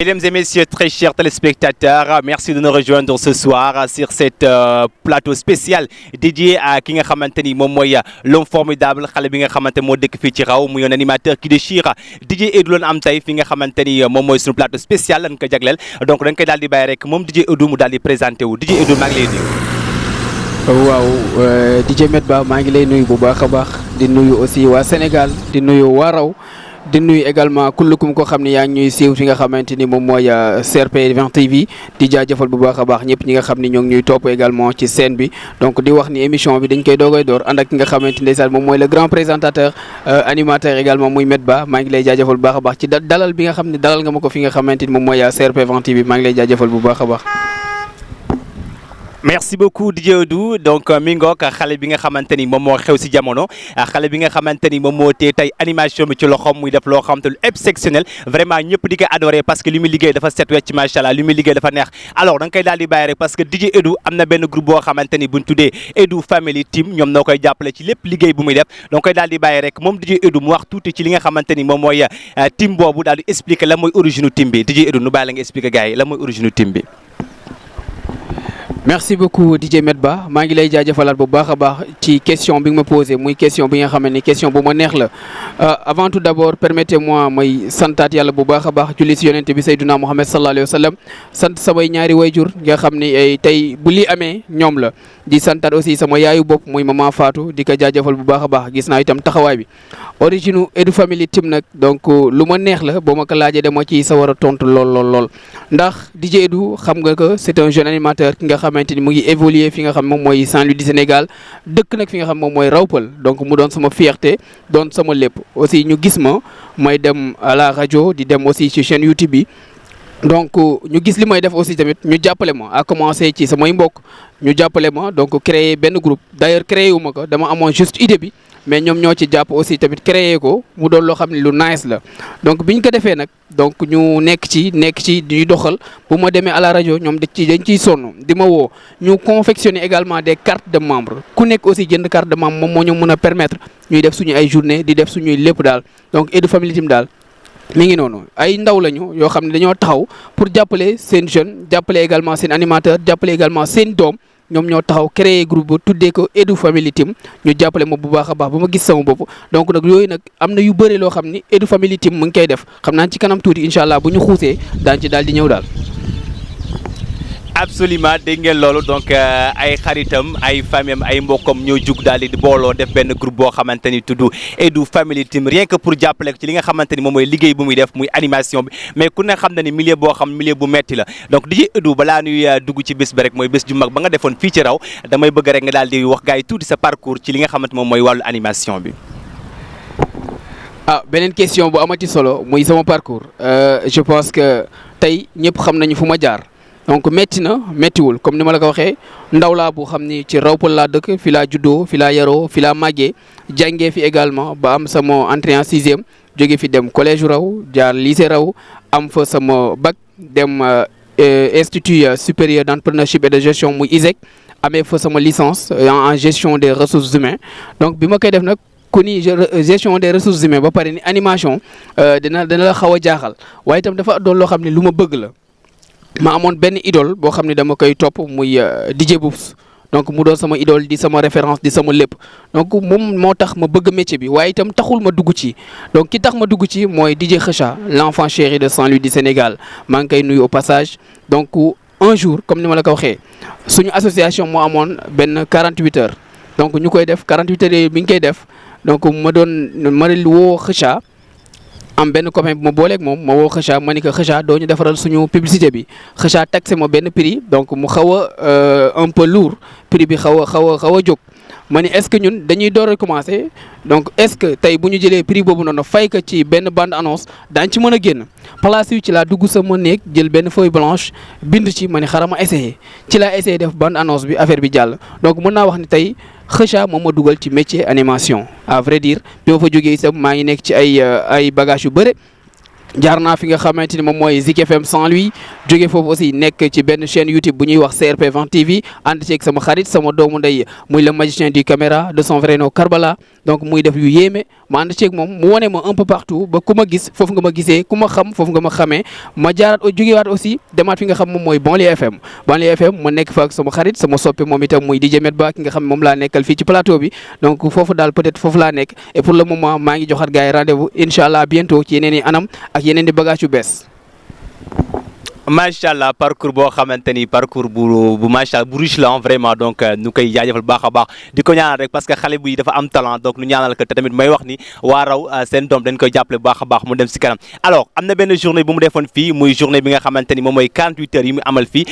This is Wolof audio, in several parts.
Mesdames et messieurs, très chers téléspectateurs, merci de nous rejoindre ce soir sur cet plateau spécial dédié à ki nga xamante ni moom mooy l'homme formidable xale bi nga xamante moo dëkk fii ci raw muy un animateur qui déchire DJ Edu loon am tey fi nga xamante ni moom mooy suñu plateau spécial lañ ko jagleel donc dañ koy daal di bàyyi rek moom DJ Edu mu daal di présenté wu DJ Edu maa ngi lay nuyu. waaw DJ Medba maa ngi lay nuyu bu baax a baax di nuyu aussi waa Sénégal di nuyu waa raw di nuyu également kullukum ko xam ne yaa ngi ñuy siiw fi nga xamante ni moom mooy CRP 20 TV di jaajëfal bu baax a baax ñëpp ñi nga xam ni ñoo ngi ñuy topp également ci scène bi donc di wax ni émission bi dañ koy doogay door ànd ak ki nga xamante ni ndeysaan moom mooy le grand présentateur animateur également muy Medba maa ngi lay jaajëfal bu baax a baax ci dalal bi nga xam ne dalal nga ma ko fi nga xamante ni moom mooy CRP 20 TV maa ngi lay jaajëfal bu baax a baax. merci beaucoup DJ Edu donc mi ngoog xale bi nga xamante ni moom moo xew si jamono xale bi nga xamante ni moom moo tee tey animation bi ci loxoom muy def loo xamante lu exceptionnel vraiment ñëpp di ko adoré parce que li muy liggéey dafa set wecc macha allah li muy liggéey dafa neex alors da nga koy daal di bàyyi rek parce que DJ Edu am na benn groupe boo xamante ni buñ tuddee Edu Family Team ñoom noo koy jàppale ci lépp liggéey bu muy def donc koy daal di bàyyi rek moom DJ Edu mu wax tuuti ci li nga xamante ni moom mooy team boobu daal di expliquer la mooy origine team bi DJ Edu nu bàyyi la nga expliquer gars yi la mooy origine team bi. merci beaucoup DJ Medba maa ngi lay jaajëfalaat bu baax a baax ci question bi nga ma posé muy question bi nga xam ne question bu ma neex la avant tout d'abord permettez-moi may santaat yàlla bu baax a baax julli si yonente bi Seydina Mohamed sallallahu alayhi wa sallam sant samay ñaari wayjur nga xam ni tey bu lii amee ñoom la di santaat aussi sama yaayu bopp muy maman Fatou di ko jaajëfal bu baax a baax gis naa itam taxawaay bi origine Edu Family Team nag donc lu ma neex la boo ma ko laajee dama ci sa war a tontu lool ndax DJ Edu xam nga que c'est un jeune animateur ki nga xamante ni mu ngi évoluer fi nga xam moom mooy Saint-Louis du Sénégal dëkk nag fi nga xam moom mooy Rawpal donc mu doon sama fierté doon sama lépp aussi ñu gis ma may dem à la rajo di dem aussi ci chaîne YouTube bi donc ñu gis li may def aussi tamit ñu jàppale ma à commencer ci samay mbokk ñu jàppale ma donc créer benn groupe d'ailleurs créé wu ma ko dama amoon juste idée bi mais ñoom ñoo ci jàpp aussi tamit créer ko mu doon loo xam ne lu nice la donc biñ ko defee nag donc ñu nekk ci di doxal bu ma demee à la rajo ñoom dañ ciy sonn di ma woo ñu confectionner également des cartes de membres ku nekk aussi jënd carte de membre moom moo ñu mën a permettre ñuy def suñu ay journée di def suñuy lépp daal donc Edu Family Team daal mi ngi noonu ay ndaw lañu yoo xam ne dañoo taxaw pour jàppale seen jeune jàppale également seen animateur jàppale également seen doom ñoom ñoo taxaw créer groupe ba tuddee ko Edu Family Team ñu jàppale ma bu baax a baax ba ma gis sama bopp donc nag yooyu nag am na yu bëri loo xam ni Edu Family Team mu ngi koy def xam naa ci kanam tuuti incha allah bu ñu xuusee daan ci daal di ñëw daal. absolument dégg ngeen loolu donc ay xaritam ay famille ay mbokkam ñoo jug daal di booloo def benn groupe boo xamante ni tudd Edu Family Team rien que pour jàppale ko ci li nga xamante ni moom mooy liggéey bu muy def muy animation bi mais ku ne xam na ni milieu boo xam milieu bu metti la donc DJ Edu balaa ñuy dugg ci bés ba rek mooy bés ju mag ba nga defoon fii ci raw damay bëgg rek nga daal di wax gars yi tuuti sa parcours ci li nga xamante moom mooy wàllu animation bi. beneen question bu amati solo muy sama parcours je pense que tey ñëpp xam nañu fu ma jaar. donc métti na méttiwul comme ni ma la ko waxee ndaw laa bu xam ni ci Rawpal laa dëkk fi laa juddoo fi laa yaroo fi laa màggee jàngee fi également ba am sama entrée en sixième jóge fi dem collège raw jaar lycée raw am fa sama bac dem institut supérieur d'entrepreneurship et de gestion muy ISEC amee fa sama licence en gestion des ressources humaines donc bi ma koy def nag ku ni gestion des ressources humaines ba pare ni animation dina la xaw a jaaxal waaye itam dafa doon loo xam ne lu ma bëgg la. ma amoon benn idole boo xam ne dama koy topp muy DJ Boubs donc mu doon sama idole di sama référence di sama lépp donc moom moo tax ma bëgg métier bi waaye itam taxul ma dugg ci donc ki tax ma dugg ci mooy DJ Kheucha l'enfant chéri de Saint-Louis du Sénégal maa ngi koy nuyu au passage donc un jour comme ni ma la ko waxee suñu association moo amoon benn 48 heures donc ñu koy def 48 heures yooyu bi ñu koy def donc ma woo Kheucha am benn copain bu ma booleeg moom ma woo Kheucha ma ni ko Kheucha doo ñu defaral suñu publicité bi Kheucha taxé ma benn prix donc mu xaw a un peu lourd prix bi xaw a jóg ma ni est-ce que ñun dañuy door a commencer donc est-ce que tey bu ñu jëlee prix boobu noonu fay ko ci benn bande annonce daañu ci mën a génn place yu ci laa dugg sama néeg jël benn feuille blanche bind ci ma ni xaaral ma essayé ci laa essayé def bande annonce bi affaire bi jàll donc mën naa wax ni tey Kheucha moom ma dugal ci métier animation à vrai dire bi ma fa jógee itam maa ngi nekk ci ay bagages yu bëre jaar naa fi nga xamante ni moom mooy Zik FM Saint-Louis jóge foofu aussi nekk ci benn chaîne YouTube bu ñuy wax CRP 20 TV ànd ceeg sama xarit sama doomu ndey muy le magicien du caméra de son vrai nom Karbala donc muy def yu yéeme ma ànd ceeg moom mu wane ma un peu partout ba ku ma gis foofu nga ma gisee ku ma xam foofu nga ma xamee ma jaaraat jógewaat aussi demaat fi nga xam moom mooy Banlieue FM Banlieue FM ma nekk fa ak sama xarit sama soppe moom itam muy DJ Medba ki nga xam ne moom laa nekkal fii ci plateau bi donc foofu daal peut-être foofu laa nekk et pour le moment maa ngi joxaat gars yi rendez-vous incha allah bientôt ci yeneen i anam ak yeneen di bagage yu bees. macha allah parcours boo xamante ni parcours bu macha allah bu riche la vraiment donc nu koy jaajëfal baax a baax di ko ñaanal rek parce que xale bi dafa am talent donc nu ñaanal ko te tamit may wax ni waa raw seen doom dañ koy jàppale bu baax a baax mu dem si kanam. alors am na benn journée bu mu defoon fii muy journée bi nga xamante ni moom mooy 48 heures yi mu amal fii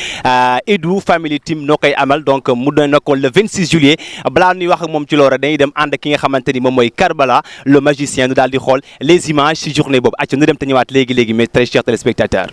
Edu Family Team noo koy amal donc mu doon nekkoon le 26 juillet balaa ñuy wax ak moom ci loolu rek dañuy dem ànd ak ki nga xamante ni moom mooy Karbala le magicien nu daal di xool les images si journée boobu acca nu dem te ñëwaat léegi mes très chers téléspectateurs.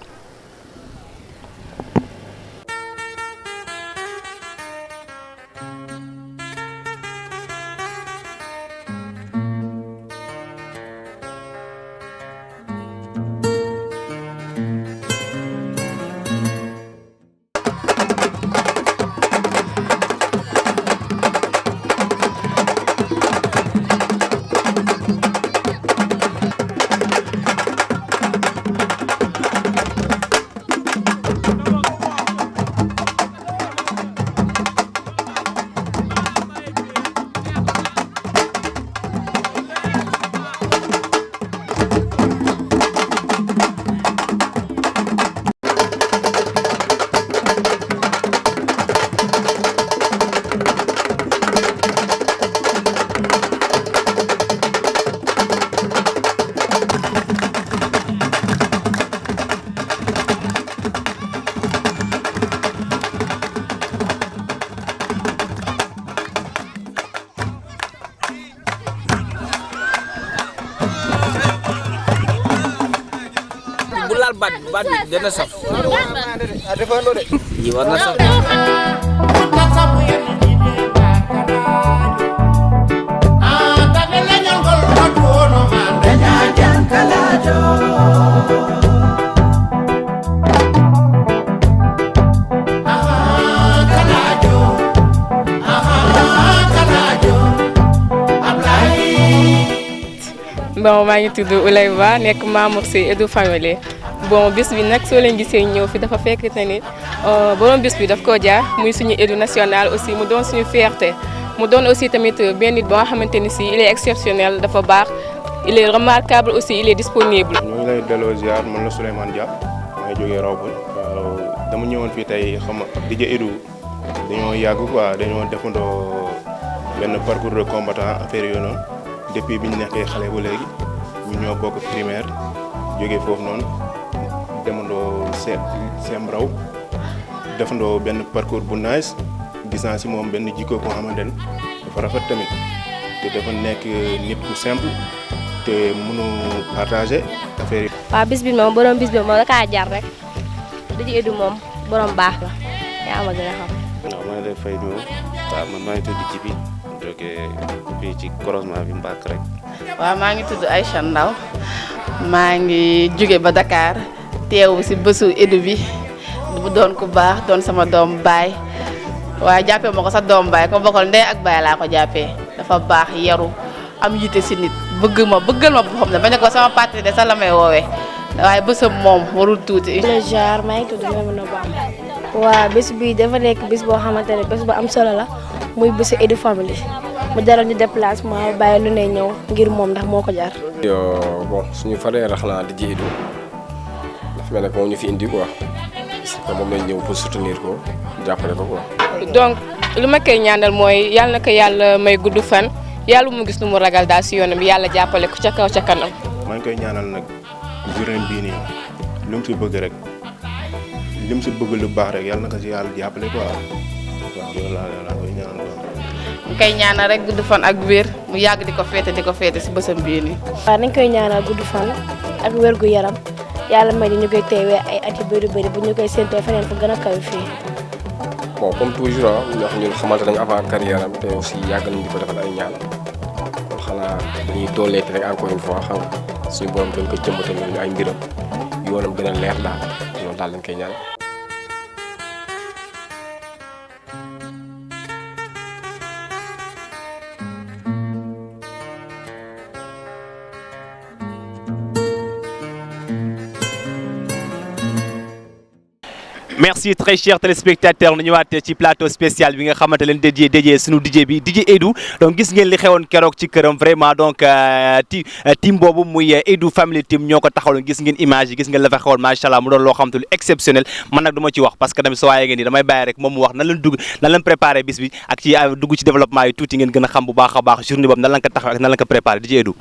baat bi dana saf yi war na saf bon maa ngi tudd Ouleyba nekk membre ci Edu Family bon bis bi nag soo leen gisee ñëw fi dafa fekk te ni borom bis bi daf koo jaar muy suñu Edu national aussi mu doon suñu fierté mu doon aussi tamit benn nit ba nga xamante ni si il est exceptionnel dafa baax il est remarquable aussi il est disponible. ñu ngi lay delloo ziar man la Souleymane Dia maa ngi jógee Rawbul waaw dama ñëwoon fii tey xam nga DJ Edu dañoo yàgg quoi dañoo defandoo benn parcours de combattant affaire yooyu noonu depuis bi ñu nekkee xale ba léegi ñu ñoo bokk primaire jógee foofu noonu demandoo sem raw defandoo benn parcours bu nice gis naa si moom benn jikko ko xamante ne dafa rafet tamit te dafa nekk nit ku simple te mënu partager affaire yi. waaw bis bi moom borom bis bi moom da kaa jar rek DJ Edu moom borom baax la yaa ma gën a xam. waaw maa ngi lay fay ñëw waaw man maa ngi tudd Jibi jógee fii ci croisement bi Mbàkk rek. waaw maa ngi tudd Aïcha Ndaw maa ngi jóge ba Dakar teew si bésu Edu bi bu doon ku baax doon sama doom baay waaye jàppee ma ko sa doom baay ko bokkal ndey ak baay laa ko jàppee dafa baax yaru am yite si nit bëggal ma boppam ne bañ ko sama parti de sax la may woowee waaye bésam moom warul tuuti. le genre maa ngi tudd Maimouna Ba. waaw bés bi dafa nekk bés boo xamante ne bés bu am solo la muy bésu Edu Family mu jaral ñu déplacement bàyyi lu ne ñëw ngir moom ndax moo ko jar. bon suñu frère xanaa DJ Edu dafa mel ne moom ñu fi indi quoi parce que moom lañ ñëw pour soutenir ko jàppale ko quoi. donc lu ma koy ñaanal mooy yàlla na ko yàlla may gudd fan yàlla mu gis nu mu ragal daal si yoonam yàlla jàppale ko ca kaw ca kanam. maa ngi koy ñaanal nag journée bii nii lu mu si bëgg rek li mu si bëgg lu baax rek yàlla na ko si yàlla jàppale quoi waaw loolu laa koy ñaanal quoi. ñu koy ñaanal rek gudd fan ak wér mu yàgg di ko féete si bésam bii nii. waaw nañ koy ñaanal gudd fan ak wér gu yaram yàlla may ñu koy teewee ay at yu bëri bu ñu koy séentoo feneen fu gën a kaw fii. bon comme toujours ndax ñun xamante nañu avant carrière am te aussi yàgg nañu di ko defal ay ñaan kon xanaa dañuy dooleeti rek encore une fois xam nga suñu borom gën ko jëmbatal ñu ay mbiram yoonam gën a leer daal loolu daal lañ koy ñaan. merci très chers téléspectateurs ñu ñëwaat ci plateau spécial bi nga xamante leen dédié sunu DJ bi DJ Edou donc gis ngeen li xewoon keroog ci këram vraiment donc team boobu muy Edou Family Team ñoo ko taxawaloon gis ngeen image yi gis ngeen la fa xewoon macha allah mu doon loo xamante lu exceptionnel man nag du ma ci wax parce que tamit soo waayee ngeen ni damay bàyyi rek moom mu wax nan leen préparé bis bi ak ci dugg ci développement yi tuuti ngeen gën a xam bu baax a baax journée boobu nan lañ ko taxaw ak nan lañ ko préparé DJ Edou.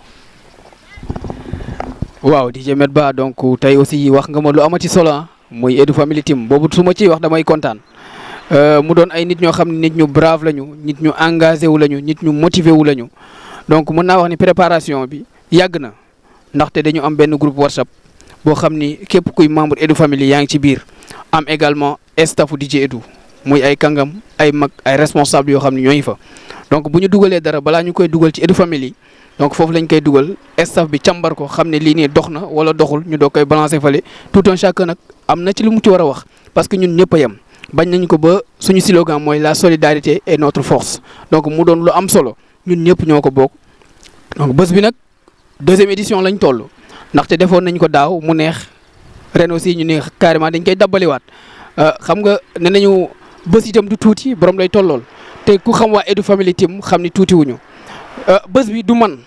waaw DJ Medba donc tey aussi wax nga ma lu amati solo muy Edou Family Team boobu su ma ciy wax damay kontaan mu doon ay nit ñoo xam ne nit ñu brave lañu nit ñu engagé wu lañu nit ñu motivé wu lañu donc mën naa wax ni préparation bi yàgg na ndaxte dañu am benn groupe WhatsApp boo xam ni képp kuy membre Edou Family yaa ngi ci biir am également staffu DJ Edou muy ay kàngam ay mag ay responsable yoo xam ne ñoo ngi fa. donc bu ñu dugalee dara balaa ñu koy dugal ci Edou Family donc foofu lañ koy dugal staff bi càmbar ko xam ne lii nii dox na wala doxul ñu doog koy balancer fale tout un chacun nag am na ci lu mu ci war a wax parce que ñun ñëpp a yem bañ nañ ko ba suñu slogan mooy la solidarité est notre force donc mu doon lu am solo ñun ñëpp ñoo ko bokk. donc bés bi nag deuxième édition lañ toll ndaxte defoon nañ ko daaw mu neex ren aussi ñu ne carrément dañ koy dabbaliwaat xam nga ne nañu bés itam du tuuti borom day tollool te ku xam waa Edou Family Team xam ni tuuti wuñu bés bi du man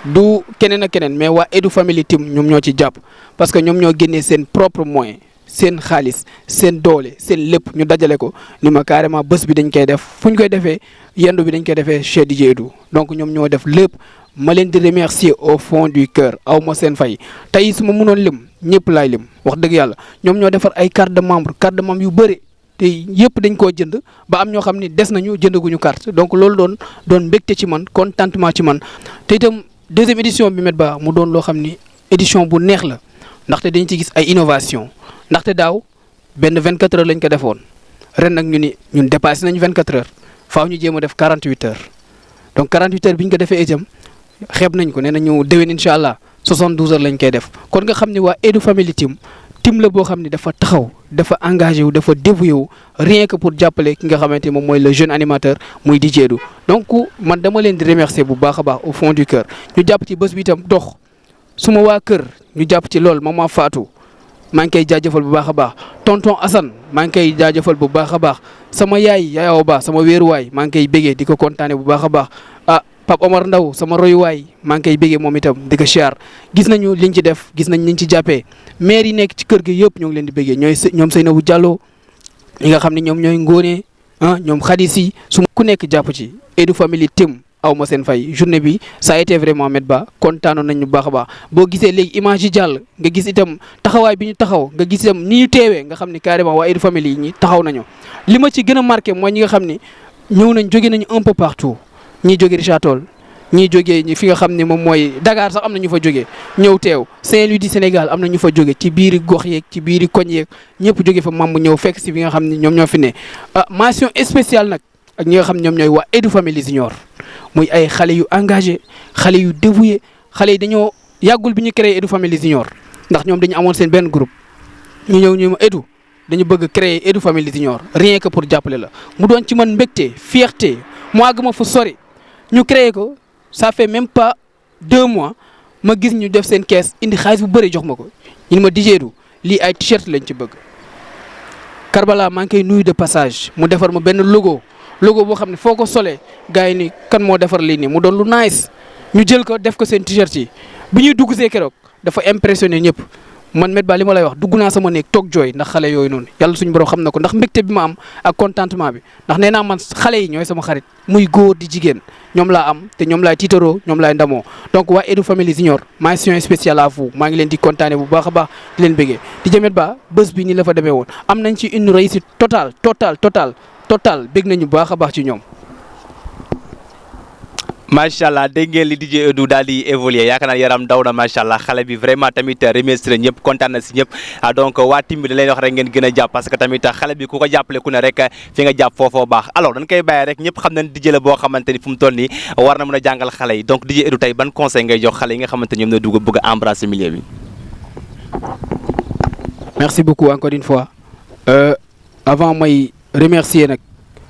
du keneen ak keneen mais waa Edou Family Team ñoom ñoo ci jàpp parce que ñoom ñoo génnee seen propre moyen seen xaalis seen doole seen lépp ñu dajale ko ni ma carrément bés bi dañ koy def fu ñu koy defee yendu bi dañ koy defee chez DJ Edou donc ñoom ñoo def lépp ma leen di remercier au fond du cœur aw ma seen fay tey su ma mënoon lim ñëpp laay lim wax dëgg yàlla ñoom ñoo defar ay carte de membre yu bëri te yëpp dañ koo jënd ba am ñoo xam ni des nañu jëndaguñu carte donc loolu doon mbégte ci man contentement ci man te itam deuxième édition bi Medba mu doon loo xam ni édition bu neex la ndaxte dañ ci gis ay innovation ndaxte daaw benn 24 heures lañ ko defoon ren nag ñu ni ñun dépassé nañ 24 heures faaw ñu jéem a def 48 heures donc 48 heures bi ñu ko defee itam xeeb nañ ko nee nañu déwén incha allah 72 heures lañ koy def kon nga xam ni waa Edou Family Team la boo xam ni dafa taxaw dafa engagé wu dafa dévoué wu rien que pour jàppale ki nga xamante moom mooy le jeune animateur muy DJ Edou donc man dama leen di remercier bu baax a baax au fond du cœur ñu jàpp ci bés bi itam dox suma waa kër ñu jàpp ci lool maman Fatou maa ngi koy jaajëfal bu baax a baax tonton Assane maa ngi koy jaajëfal bu baax a baax sama yaay Awa Ba sama wéeruwaay maa ngi koy bégee di ko kontaane bu baax a baax Pape Omar Ndaw sama royuwaay maa ngi koy bégee moom itam di ko siyaar gis nañu liñ ci def gis nañ liñ ci jàppee maire yi nekk ci kër gi yëpp ñoo ngi leen di bégee ñoom Seynabou Diallo ñi nga xam ne ñoom ñooy ngóone ñoom xadis yi su ku nekk jàpp ci Edou Family Team aw ma seen fay journée bi ça a été vraiment Medba kontaanoon nañu bu baax a baax boo gisee léegi image yi jàll nga gis itam taxawaay bi ñu taxaw nga gis itam ni ñu teewee nga xam ni carrément waa Edou Family yi ñi taxaw nañu li ma ci gën a marqué mooy ñi nga xam ni ñëw nañ jóge nañu un peu partout ñii jóge Richard Toll ñii jógee ñi fi nga xam ne moom mooy Dakar sax am na ñu fa jógee ñëw teew Saint-Louis du Sénégal am na ñu fa jóge ci biiri gox yeeg ci biiri koñ yeeg ñëpp jóge fa mamb ñëw fekk si fi nga xam ne ñoom ñoo fi ne mention spéciale nag ak ñi nga xam ne ñoom ñooy waa Edou Family Junior muy ay xale yu engagé xale yu dévoué xale yi dañoo yàggul bi ñu créé Edou Family Junior ndax ñoom dañu amoon seen benn groupe ñu ñëw ñu ma Edou dañu bëgg créer Edou Family Junior rien que pour jàppale la mu doon ci man mbégte fierté mu àgg ma fu sori ñu créé ko ça fait même pas 2 mois ma gis ñu def seen kees indi xaalis bu bëri jox ma ko ñu ma DJ Edou lii ay t-shirt lañ ci bëgg Karbala maa ngi koy nuyu de passage mu defar ma benn logo boo xam ne foo ko solee gars yi ni kan moo defar lii nii mu doon lu nice ñu jël ko def ko seen t-shirt yi bi ñuy dugg see keroog dafa impressionné ñëpp man Medba li ma lay wax dugg naa sama néeg toog jooy ndax xale yooyu noonu yàlla suñu borom xam na ko ndax mbégte bi ma am ak contentement bi ndax nee naa man xale yi ñooy sama xarit muy góor di jigéen ñoom laa am te ñoom laay tiitaroo ñoom laay ndamoo donc waa Edou Family Junior mention spéciale à vous maa ngi leen di kontaane bu baax a baax di leen bëggee di Medba bés bi nii la fa demee woon am nañ ci une réussite total bég nañu bu baax a baax ci ñoom. macha allah dégg ngeen li DJ Edu daal di évoluer yaakaar naa yaram daw na macha allah xale bi vraiment tamit remercier na ñëpp kontaan na si ñëpp donc waa team bi da leen wax rek ngeen gën a jàpp parce que tamit xale bi ku ko jàppale ku ne rek fi nga jàpp foofoo baax alors dañ koy bàyyi rek ñëpp xam nañ DJ la boo xamante ni fu mu toll nii war na mën a jàngal xale yi donc DJ Edu tey ban conseil ngay jox xale yi nga xamante ni ñoom ñoo dugg bëgg a embrasser milieu bi. merci beaucoup encore une fois avant may remercier nag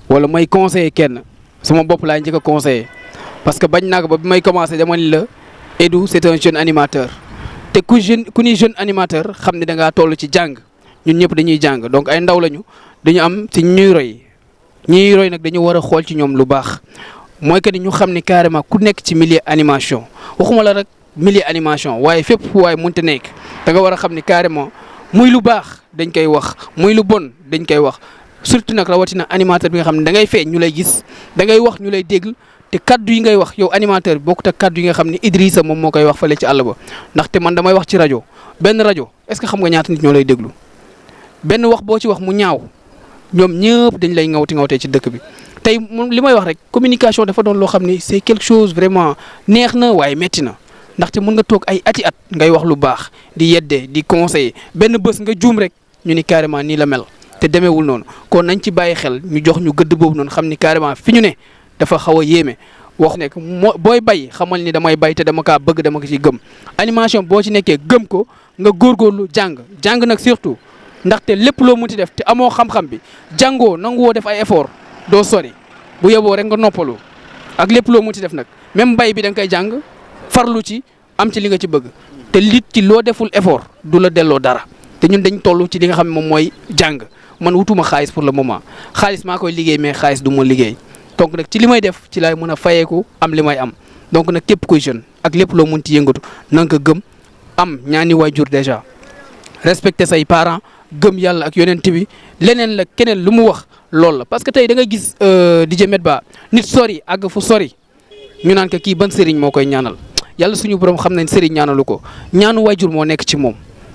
wala may conseiller kenn sama bopp laa njëkk a conseiller. parce que bañ naa ko ba bi may commencé dama ni la Edu c'est un jeune animateur te ku ni jeune animateur xam ne da ngaa toll ci jàng ñun ñëpp dañuy jàng donc ay ndaw lañu dañu am ci ñuy roy nag dañu war a xool ci ñoom lu baax mooy que ni ñu xam ni carrément ku nekk ci milieu animation waxuma la rek milieu animation waaye fépp fu waaye mënta nekk da nga war a xam ni carrément muy lu baax dañ koy wax muy lu bon dañ koy wax surtout nag rawatina animateur bi nga xam ne da ngay feeñ ñu lay gis da ngay wax ñu lay dégg. te kaddu yi ngay wax yow animateur bi bokkut ak kaddu yi nga xam ne Idrissa moom moo koy wax fële ci àll ba ndaxte man damay wax ci rajo benn rajo est-ce que xam nga ñaata nit ñoo lay déglu benn wax boo ci wax mu ñaaw ñoom ñëpp dañ lay ngawtee ci dëkk bi. tey li may wax rek communication dafa doon loo xam ne c'est quelque chose vraiment neex na waaye metti na ndaxte mën nga toog ay ati at ngay wax lu baax di yedde di conseiller benn bés nga juum rek ñu ni carrément nii la mel te demeewul noonu kon nañ ci bàyyi xel ñu jox ñu gëdd boobu noonu xam ni carrément fi ñu ne. dafa xaw a yéeme wax nekk booy bay xamal ni damay bay te dama kaa bëgg dama ko ci gëm animation boo ci nekkee gëm ko nga góorgóorlu jàng nag surtout ndaxte lépp loo munti def te amoo xam-xam bi jàngoo nanguwoo def ay effort doo sori bu yeboo rek nga noppalu ak lépp loo munti def nag même bay bi da nga koy jàng farlu ci am ci li nga ci bëgg te lit ci loo deful effort du la delloo dara te ñun dañ toll ci li nga xam ne moom mooy jàng man wutuma xaalis pour le moment xaalis maa koy liggéey mais xaalis du ma liggéey. donc nag ci li may def ci laay mën a fayeeku am li may am donc nag képp koy jeune ak lépp loo mën ci yëngatu na nga ko gëm am ñaani waajur déjà respecter say parents gëm yàlla ak yonent bi leneen la keneen lu mu wax loolu la parce que tey da nga gis DJ Medba nit sori àgg fu sori ñu naan ko kii ban sëriñ moo koy ñaanal yàlla suñu borom xam nañ sëriñ ñaanalu ko ñaanu waajur moo nekk ci moom.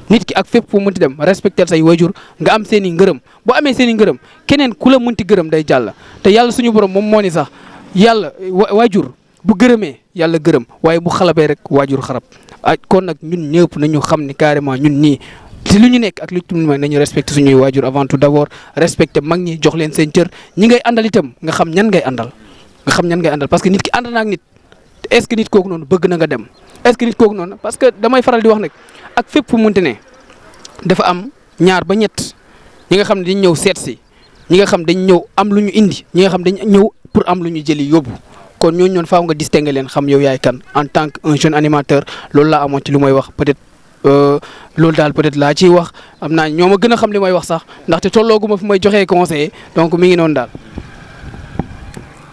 nit ki ak fépp fu mënti dem respecter say waajur nga am seen i ngërëm boo amee seen i ngërëm keneen ku la mënti gërëm day jàll te yàlla suñu borom moom moo ni sax yàlla waajur bu gërëmee yàlla gërëm waaye bu xalabee rek waajur xarab kon nag ñun ñëpp nañu xam ni carrément ñun nii ci lu ñu nekk ak lu ñu nañu respecter suñuy waajur avant tout d'abord respecter mag ñi jox leen seen cër ñi ngay àndal itam nga xam ñan ngay àndal parce que nit ki ànd na ak nit est-ce que nit kooku noonu bëgg na nga dem est-ce que nit kooku noonu parce que damay faral di wax nag ak fépp fu munte ne dafa am ñaar ba ñett ñi nga xam ne dañ ñëw seet si ñi nga xam dañ ñëw am lu ñu indi ñi nga xam dañ ñëw pour am lu ñu jëli yóbbu kon ñooñu noonu faaw nga distinguer leen xam yow yaay kan en tant que un jeune animateur loolu laa amoon ci lu may wax peut-être loolu daal peut-être laa ciy wax am naa ñoo ma gën a xam li may wax sax ndaxte tollooguma fi may joxee conseiller donc mi ngi noonu daal.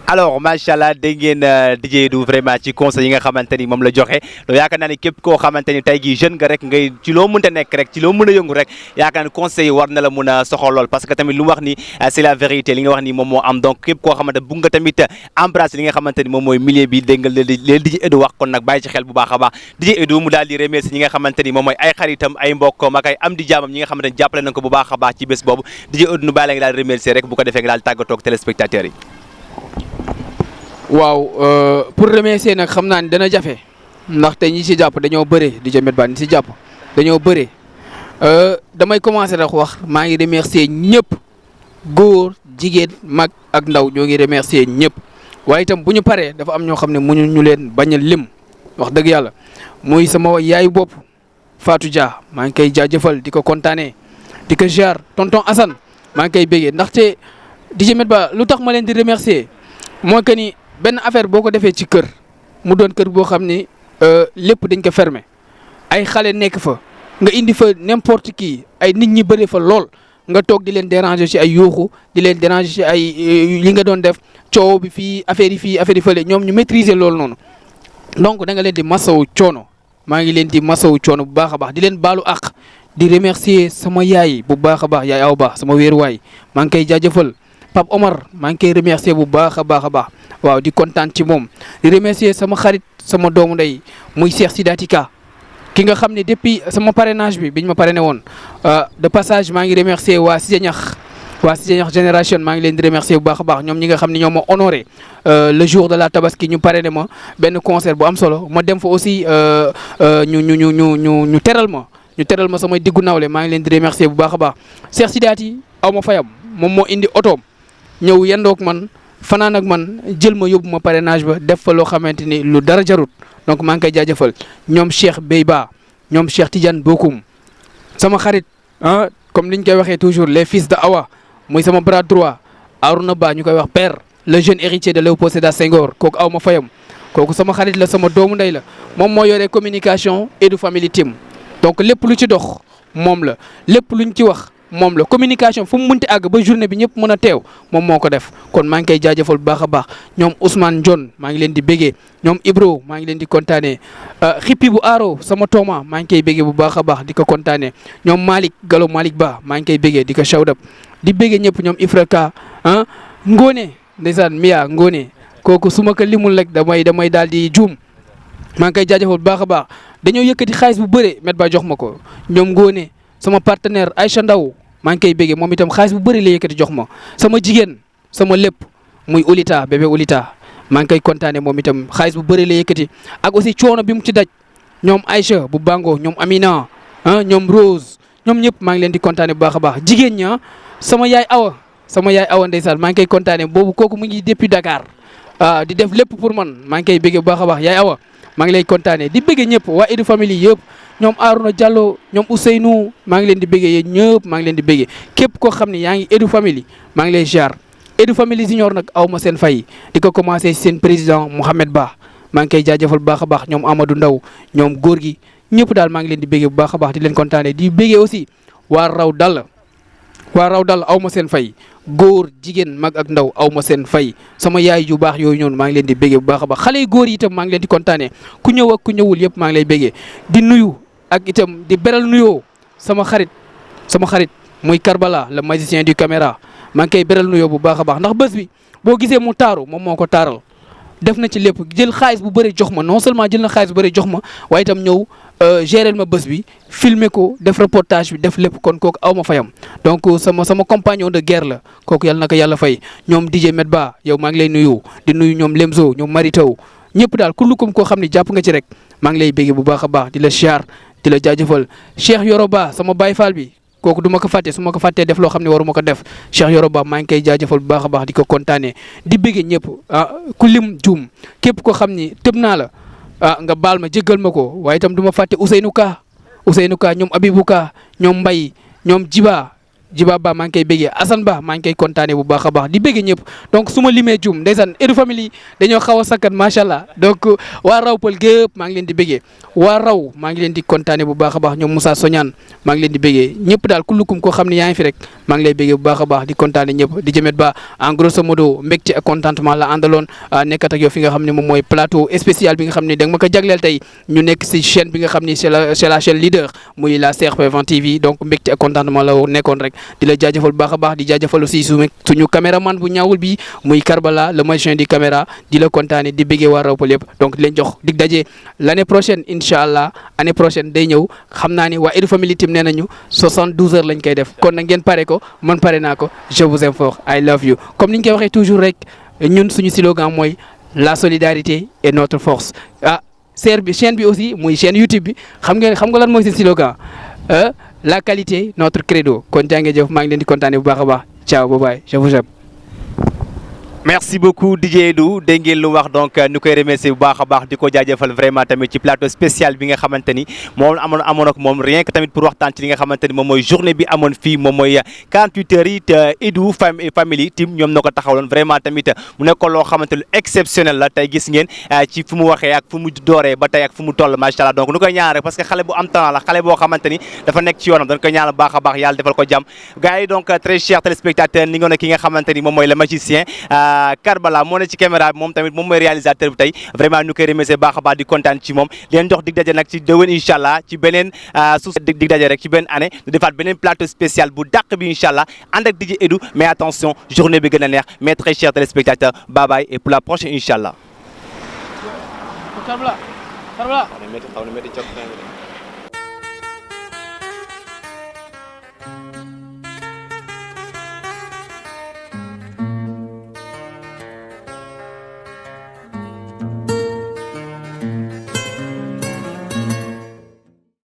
alors macha allah dégg ngeen DJ Edu vraiment ci conseil yi nga xamante ni moom la joxe loolu yaakaar naa ni képp koo xamante ni tey jii jeune nga rek ngay ci loo mënta nekk rek ci loo mën a yëngu rek yaakaar naa conseil yi war na la mun a soxal lool parce que tamit lu mu wax ni c'est la vérité li nga wax ni moom moo am donc képp koo xamante bugg nga tamit embrasser li nga xamante ni moom mooy milieu bi dégg nga leen DJ Edu wax kon nag bàyyi ci xel bu baax a baax DJ Edu mu daal di remercier ñi nga xamante ni moom mooy ay xaritam ay mbokkam ak ay am di jaamam ñi nga xamante ni jàppale nañ ko bu baax a baax ci bés boobu DJ Edu nu bàyyi la nga daal remercier rek bu ko defee nga daal tàggatoo ak téléspectateurs yi. waaw pour remercier nag xam naa ni dana jafe ndaxte ñi ci jàpp dañoo bëre DJ Medba ñi ci jàpp dañoo bëre damay commencer rek wax maa ngi remercier ñëpp góor jigéen mag ak ndaw ñoo ngi remercier ñëpp waaye itam bu ñu paree dafa am ñoo xam ne mënu ñu leen bañ a lim wax dëgg yàlla muy sama yaayu bopp Fatou Dia maa ngi koy jaajëfal di ko kontaanee di ko jaar tonton Assane maa ngi koy bégee ndaxte DJ Medba lu tax ma leen di remercier mooy que ni benn affaire boo ko defee ci kër mu doon kër boo xam ni lépp dañ ko fermer ay xale nekk fa nga indi fa n'importe qui ay nit ñi bëri fa lool nga toog di leen déranger ci ay yuuxu di leen déranger ci ay li nga doon def coow bi fii affaire yi fële ñoom ñu maîtriser loolu noonu donc da nga leen di masawu coono maa ngi leen di masawu coono bu baax a baax di leen baalu àq di remercier sama yaay bu baax a baax yaay aw baax sama wéeruwaay maa ngi koy jaajëfal Pape Omar maa ngi koy remercier bu baax a baax a baax waaw di kontaan ci moom di remercier sama xarit sama doomu ndey muy Cheikh Sidatika ki nga xam ne depuis sama parrainage bi biñ ma parrainé woon de passage maa ngi remercier waa Cissé Ñax waa Senior Génération maa ngi leen di remercier bu baax a baax ñoom ñi nga xam ne ñoo ma honoré le jour de la tabaski ñu parrainé ma benn concert bu am solo ma dem fa aussi ñu teral ma samay diggu nawle maa ngi leen di remercier bu baax a baax Cheikh Sidaati aw ma fayam moom moo indi otoom ñëw yendoog man fanaan ak man jël ma yóbbu ma parrainage ba def fa loo xamante ni lu dara jarut donc maa ngi koy jaajëfal ñoom Cheikh Beyba ñoom Cheikh Tidiane Bokoum sama xarit ah comme niñ koy waxee toujours les fils de Awa muy sama bras droit Arouna Ba ñu koy wax père le jeune héritier de Léopold Sédar Senghor kooku aw ma fayam kooku sama xarit la sama doomu ndey la moom moo yore communication Edu Family Team donc lépp lu ci dox moom la lépp luñ ci wax moom la communication fu mu munti àgg ba journée bi ñëpp mën a teew moom moo ko def kon maa ngi koy jaajëfal bu baax a baax ñoom Ousmane John maa ngi leen di béggee ñoom Ibro maa ngi leen di kontaanee xippi bu aaro sama tooma maa ngi koy béggee bu baax a baax di ko kontaanee ñoom Malick Gallo Malick Ba maa ngi koy béggee di ko shawdap di béggee ñëpp ñoom Ifraka ah Ngone ndeysaan Mia Ngone kooku su ma ko limul rek damay daal di juum maa ngi koy jaajëfal bu baax a baax dañoo yëkkati xaalis bu bëre met ba jox ma ko ñoom Ngone sama partenaire Aïcha Ndaw maa ngi koy béggee moom itam xaalis bu bëri la yëkkati jox ma sama jigéen sama lépp muy Ulita bébé Ulita maa ngi koy kontaane moom itam xaalis bu bëri la yëkkati ak aussi coono bi mu ci daj ñoom Aïcha bu Bango ñoom Amina ah ñoom Rose ñoom ñëpp maa ngi leen di kontaane bu baax a baax jigéen ña sama yaay Awa ndeysaan maa ngi koy kontaane boobu kooku mu ngi depuis Dakar di def lépp pour man maa ngi koy béggee bu baax a baax yaay Awa maa ngi lay kontaane di béggee ñëpp waa Edu Family yëpp ñoom Arouna Diallo ñoom Ousseynou maa ngi leen di béggee yéen ñëpp maa ngi leen di béggee képp koo xam ne yaa ngi Edu Family maa ngi lay ziar Edu Family Junior nag aw ma seen fay di ko commencé seen président Mouhamed Ba maa ngi koy jaajëfal bu baax a baax ñoom Amadou Ndaw ñoom góor gi ñëpp daal maa ngi leen di béggee bu baax a baax di leen kontaane di béggee aussi waa raw dal aw ma seen fay góor jigéen mag ak ndaw aw ma seen fay sama yaay yu baax yooyu ñoonu maa ngi leen di béggee bu baax a baax xale yu góor yi itam maa ngi leen di kontaane ku ñëw ak ku ñëwul yëpp maa ngi lay béggee di nuyu ak itam di beral nuyoo sama xarit muy Karbala le magicien du caméra maa ngi koy beral nuyoo bu baax a baax ndax bés bi boo gisee mu taaru moom moo ko taaral def na ci lépp jël xaalis bu bëri jox ma non seulement jël na xaalis bu bëri jox ma waaye itam ñëw gérer ma bés bi filmer ko def reportage bi def lépp kon kooku aw ma fayam donc sama compagnon de guerre la kooku yàlla na ko yàlla fay ñoom DJ Medba yow maa ngi lay nuyu di nuyu ñoom Lemzo ñoom Maritaw ñëpp daal kullukum koo xam ne jàpp nga ci rek maa ngi lay béggee bu baax a baax di la siyaar di la jaajëfal Cheikh Yoroba sama Baye Fall bi kooku du ma ko fàtte su ma ko fàttee def loo xam ne waruma ko def Cheikh Yoroba maa ngi koy jaajëfal bu baax a baax di ko kontaanee di béggee ñëpp ku lim juum képp koo xam ni tëb naa la nga baal ma jéggal ma ko waaye itam du ma fàtte Ousseynou Ka ñoom Abibou Ka ñoom Mbaye ñoom Jiba Ba maa ngi koy béggee Assane Ba maa ngi koy kontaanee bu baax a baax di béggee ñëpp donc su ma limee juum ndeysaan Edu Family dañoo xaw a sakkan macha allah donc waa raw pël gépp maa ngi leen di béggee waa raw maa ngi leen di kontaanee bu baax a baax ñoom Moussa Soñaan maa ngi leen di béggee ñëpp daal kullukum koo xam ne yaa ngi fi rek maa ngi lay béggee bu baax a baax di kontaanee ñëpp di jëmet ba en grosso modo mbégte ak contentement la àndaloon nekkat ak yow fi nga xam ne moom mooy plateau spécial bi nga xam ne da nga ma ko jagleel tey ñu nekk si chaîne bi nga xam ni c'est la chaîne leader muy la CRP20 TV donc mbégte ak contentement la nekkoon rek di la jaajëfal bu baax a baax di jaajëfal aussi suñu caméraman bu ñaawul bi muy Karbala le magicien du caméra di la kontaane di béggee waa Rawpal yëpp donc di leen jox dig daje l'année prochaine incha allah année prochaine day ñëw xam naa ni waa Edu Family Team nee nañu 72 heures lañ koy def kon nag ngeen pare ko man pare naa ko je vous aime fort I love you comme ni ñu koy waxee toujours rek ñun suñu slogan mooy la solidarité est notre force chaîne bi aussi muy chaîne YouTube bi xam nga lan mooy seen slogan la qualité notre credo kon jàngee jëf maa ngi leen di kontaane bu baax a baax ciao bye bye je vous aime. merci beaucoup DJ Edu dégg ngeen lu wax donc ñu koy remercier bu baax a baax di ko jaajëfal vraiment tamit ci plateau spécial bi nga xamante ni moom amoon ak moom rien que tamit pour waxtaan ci li nga xamante ni moom mooy journée bi amoon fii moom mooy 48 heures yi te Edu Family Team ñoom na ko taxawaloon vraiment tamit mu nekkoon loo xamante lu exceptionnel la tey gis ngeen ci fu mu waxee ak fu mu dooree ba tey ak fu mu toll macha allah donc nu koy ñaan rek parce que xale bu am talent la xale boo xamante ni dafa nekk ci yoonam dañ koy ñaan baax a baax yàlla defal ko jàmm gars yi donc très chers téléspectateurs ni nga ki nga xamante ni moom mooy le magicien Karbala moo ne ci caméra bi moom tamit moom mooy réalisateur bi tey vraiment ñu koy remercier baax a baax di kontaan ci moom leen jox dig daje nag ci déwén incha allah ci beneen suuf dig daje rek ci beneen année ñu defaat beneen plateau spécial bu dàq bi incha allah ànd ak DJ Edu mais attention journée bi gën a neex mais très chers téléspectateurs bye bye et pour la prochaine incha allah.